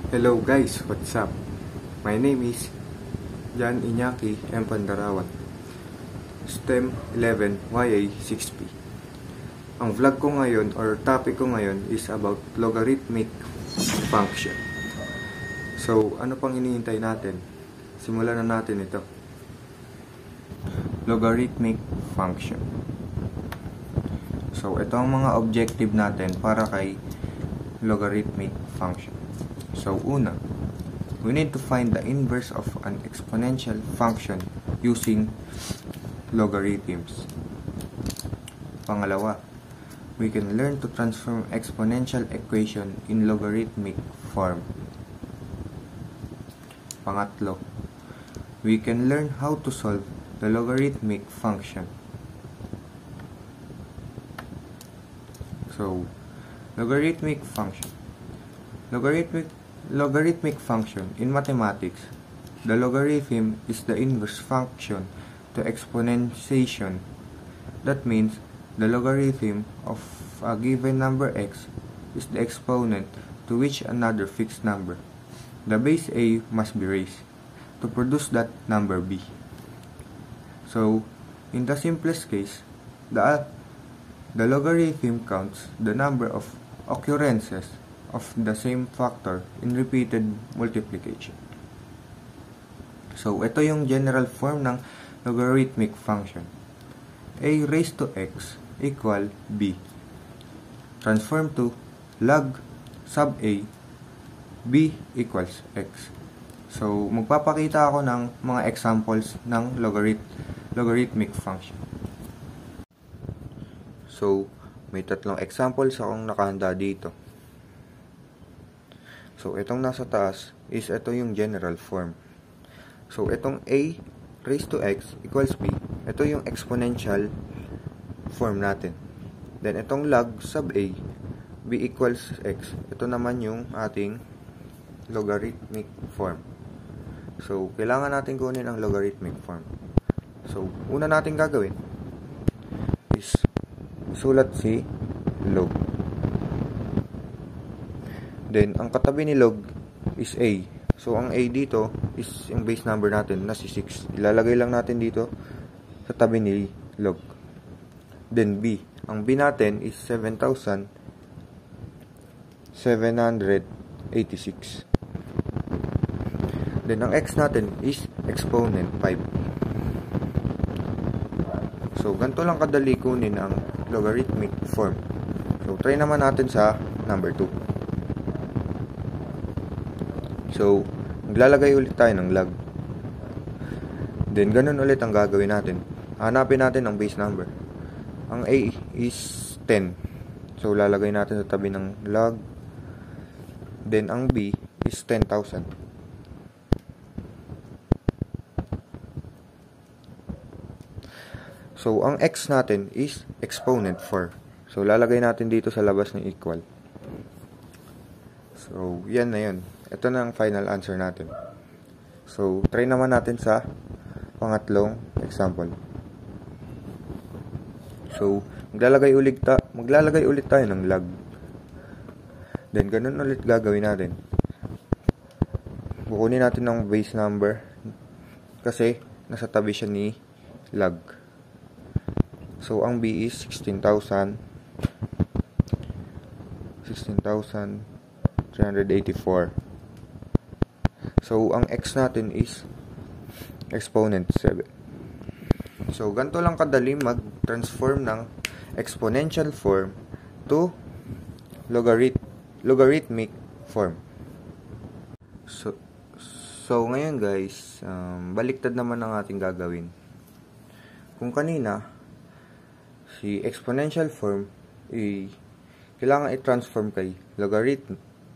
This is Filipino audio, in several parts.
Hello guys, what's up? My name is Jan Iñaki M. Pandarawan, STEM 11 YA6P. Ang vlog ko ngayon or topic ko ngayon is about logarithmic function. So, ano pang hinihintay natin? Simulan na natin ito. Logarithmic function. So, ito ang mga objective natin para kay logarithmic function. So, una, we need to find the inverse of an exponential function using logarithms. Pangalawa, we can learn to transform exponential equation in logarithmic form. Pangatlo, we can learn how to solve the logarithmic function. So, logarithmic function. Logarithmic function in mathematics, the logarithm is the inverse function to exponentiation. That means the logarithm of a given number x is the exponent to which another fixed number. The base a must be raised to produce that number b. So, in the simplest case, the logarithm counts the number of occurrences of the same factor in repeated multiplication. So, ito yung general form ng logarithmic function. A raised to x equal b. Transform to log sub a, b equals x. So, magpapakita ako ng mga examples ng logarithmic function. So, may tatlong examples akong nakahanda dito. So, itong nasa taas is ito yung general form. So, itong a raised to x equals b, ito yung exponential form natin. Then, itong log sub a, b equals x, ito naman yung ating logarithmic form. So, kailangan natin kunin ang logarithmic form. So, una natin gagawin is sulat si log. Then, ang katabi ni log is a. So, ang a dito is yung base number natin na si 6. Ilalagay lang natin dito sa tabi ni log. Then, b. Ang b natin is 7,786. Then, ang x natin is exponent 5. So, ganito lang kadali kunin ang logarithmic form. So, try naman natin sa number 2. So, maglalagay ulit tayo ng log. Then, ganun ulit ang gagawin natin. Hanapin natin ang base number. Ang a is 10. So, lalagay natin sa tabi ng log. Then, ang b is 10,000. So, ang x natin is exponent 4. So, lalagay natin dito sa labas ng equal. So, yan na yun. Ito na ang final answer natin. So, try naman natin sa pangatlong example. So, maglalagay ulit tayo ng log. Then, ganun ulit gagawin natin. Kukunin natin ng base number kasi nasa tabi siya ni log. So, ang b is 16,384. So, ang x natin is exponent 7. So, ganito lang kadali mag-transform ng exponential form to logarithmic form. So ngayon guys, baliktad naman ang ating gagawin. Kung kanina, si exponential form, kailangan i-transform kay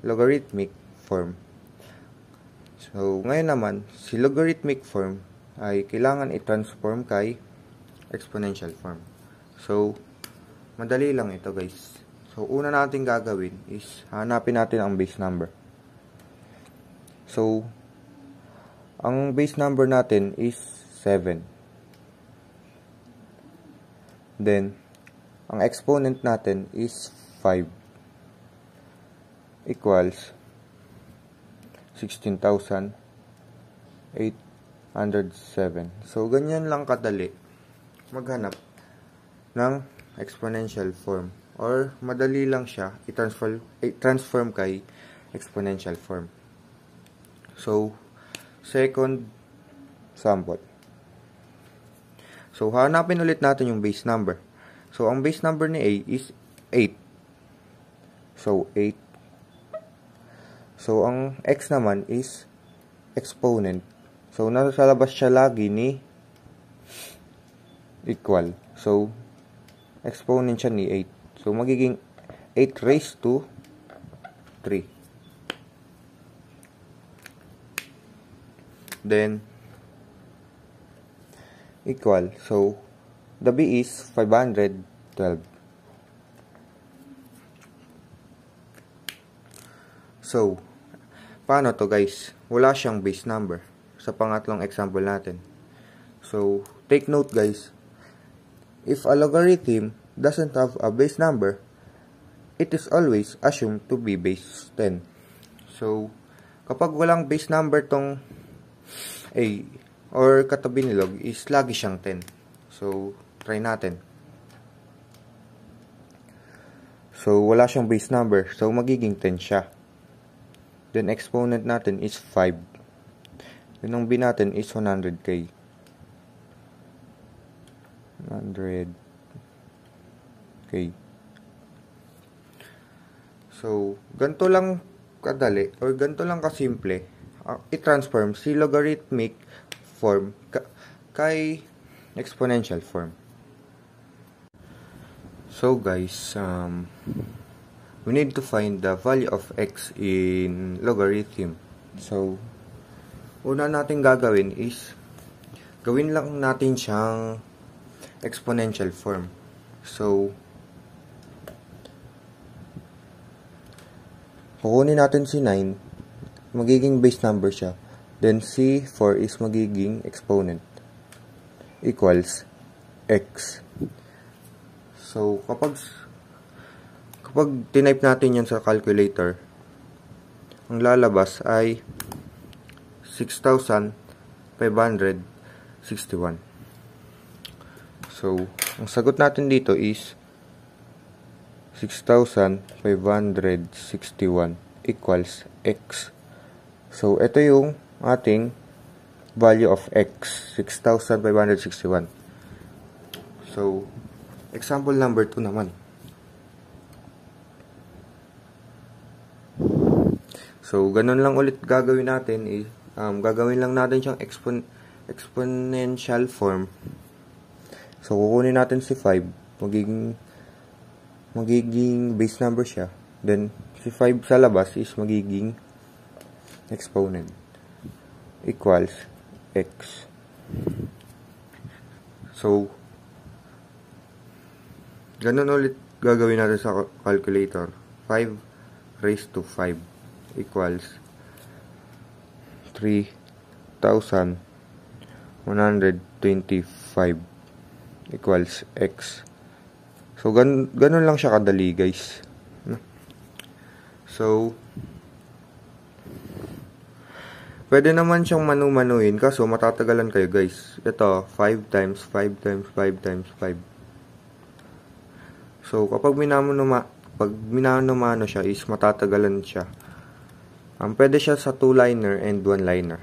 logarithmic form. So, ngayon naman, si logarithmic form ay kailangan i-transform kay exponential form. So, madali lang ito guys. So, una natin gagawin is hanapin natin ang base number. So, ang base number natin is 7. Then, ang exponent natin is 5 equals 16,807. So, ganyan lang kadali maghanap ng exponential form. Or, madali lang siya i-transform kay exponential form. So, second sample. So, hanapin ulit natin yung base number. So, ang base number ni A is 8. So, 8. So, ang x naman is exponent. So, nasa labas siya lagi ni equal. So, exponent siya ni 8. So, magiging 8 raised to 3. Then, equal. So, the B is 512. So, paano to guys? Wala siyang base number sa pangatlong example natin. So, take note guys. If a logarithm doesn't have a base number, it is always assumed to be base 10. So, kapag walang base number tong A or katabi ni log is lagi siyang 10. So, try natin. So, wala siyang base number. So, magiging 10 siya. Then, exponent natin is 5. Then, ang B natin is 100k. 100k. So, ganito lang kadali or ganito lang kasimple i-transform si logarithmic form kay exponential form. So guys, we need to find the value of x in logarithm. So, una natin gagawin is gawin lang natin siyang exponential form. So, kukunin natin si 9, magiging base number siya. Then, si 4 is magiging exponent. Equals x. So, kapag tinype natin yan sa calculator, ang lalabas ay 6,561. So, ang sagot natin dito is 6,561 equals x. So, ito yung ating value of x, 6,561. So, example number 2 naman. So, ganun lang ulit gagawin natin. Gagawin lang natin siyang exponential form. So, kukunin natin si 5. Magiging base number siya. Then, si 5 sa labas is magiging exponent. Equals x. So, ganun ulit gagawin natin sa calculator. 5 raised to 5 equals 3,125 equals x. So, ganun lang siya kadali, guys. So, pwede naman siyang manu-manuhin, kaso matatagalan kayo, guys. Ito, 5 times 5 times 5 times 5. So, kapag minamano siya, is matatagalan siya. Pwede siya sa 2-liner and 1-liner.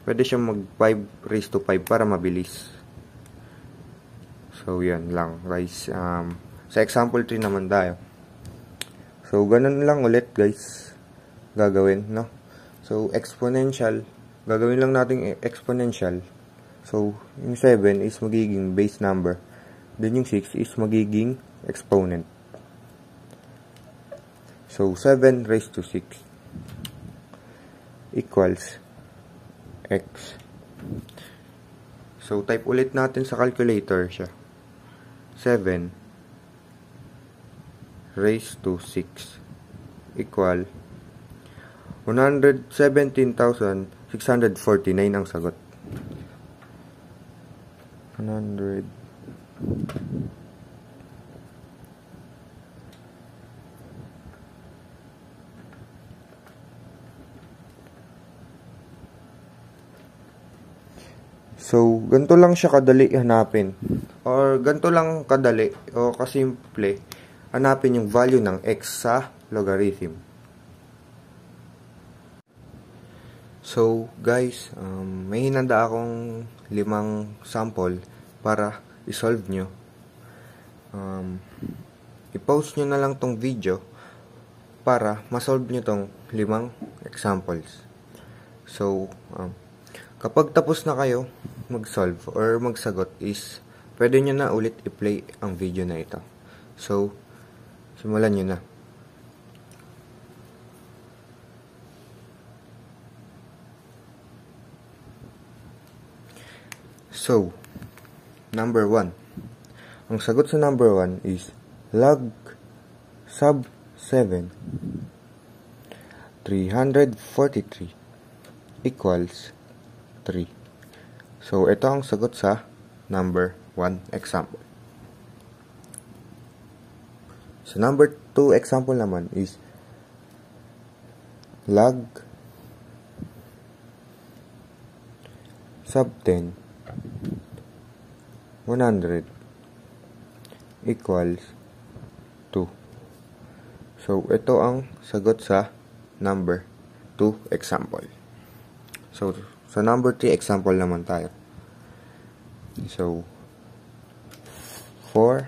Pwede siya mag 5 raised to 5 para mabilis. So, yan lang, guys. Sa example 3 naman tayo. So, ganun lang ulit, guys. Gagawin, no? So, exponential. Gagawin lang natin exponential. So, yung 7 is magiging base number. Then, yung 6 is magiging exponent. So, 7 raised to 6 equals x. So, type ulit natin sa calculator siya. 7 raised to 6 equal 117,649 ang sagot. 100 17,649 So, ganito lang siya kadali hanapin. Or ganito lang kadali o kasimple hanapin yung value ng x sa logarithm. So, guys, may hinanda akong 5 sample para isolve nyo. I-pause nyo na lang tong video para masolve nyo tong 5 examples. So, kapag tapos na kayo mag-solve or magsagot is pwede nyo na ulit i-play ang video na ito. So, simulan nyo na. So, number 1. Ang sagot sa number 1 is log sub 7 343 equals 3. So, ito ang sagot sa number 1 example. So, number 2 example naman is log sub 10 100 equals 2. So, ito ang sagot sa number 2 example. So, sa number 3 example naman tayo. So, 4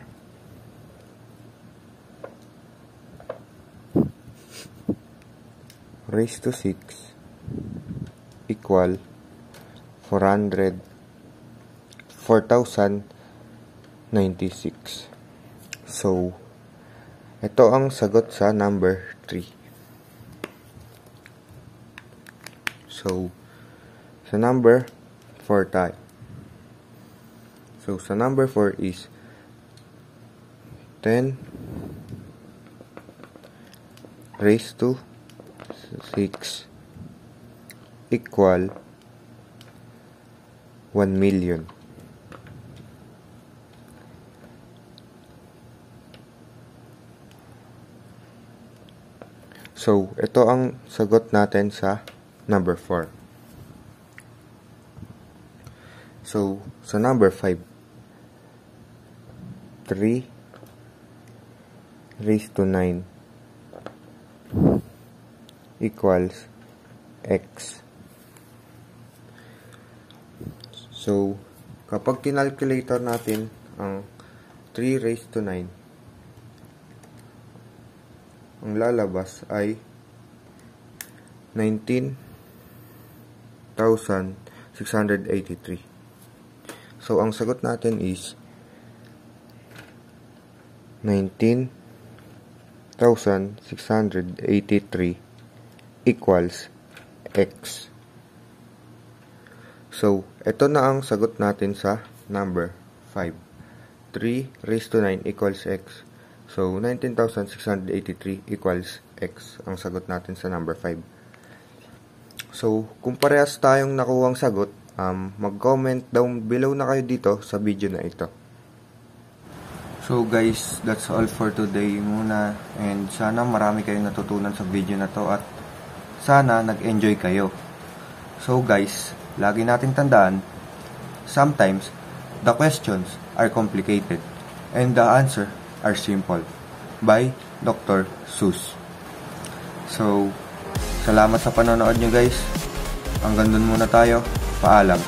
raised to 6 equal 4,096. So, ito ang sagot sa number 3. So, sa number 4 tayo. So, sa number 4 is 10 raised to 6 equal 1 million. So, ito ang sagot natin sa number 4. So, sa number 5, 3 raised to 9 equals x. So, kapag kinalculator natin ang 3 raised to 9, ang lalabas ay 19,683. So, ang sagot natin is 19,683 equals x. So, ito na ang sagot natin sa number 5. 3 raised to 9 equals x. So, 19,683 equals x ang sagot natin sa number 5. So, kung parehas tayong nakuhang sagot, mag-comment down below na kayo dito sa video na ito. So guys, that's all for today muna. And sana marami kayong natutunan sa video na to at sana nag-enjoy kayo. So guys, lagi nating tandaan, sometimes the questions are complicated and the answer are simple. By Dr. Seuss. So, salamat sa panonood nyo guys. Hanggang dun muna tayo. Paalam.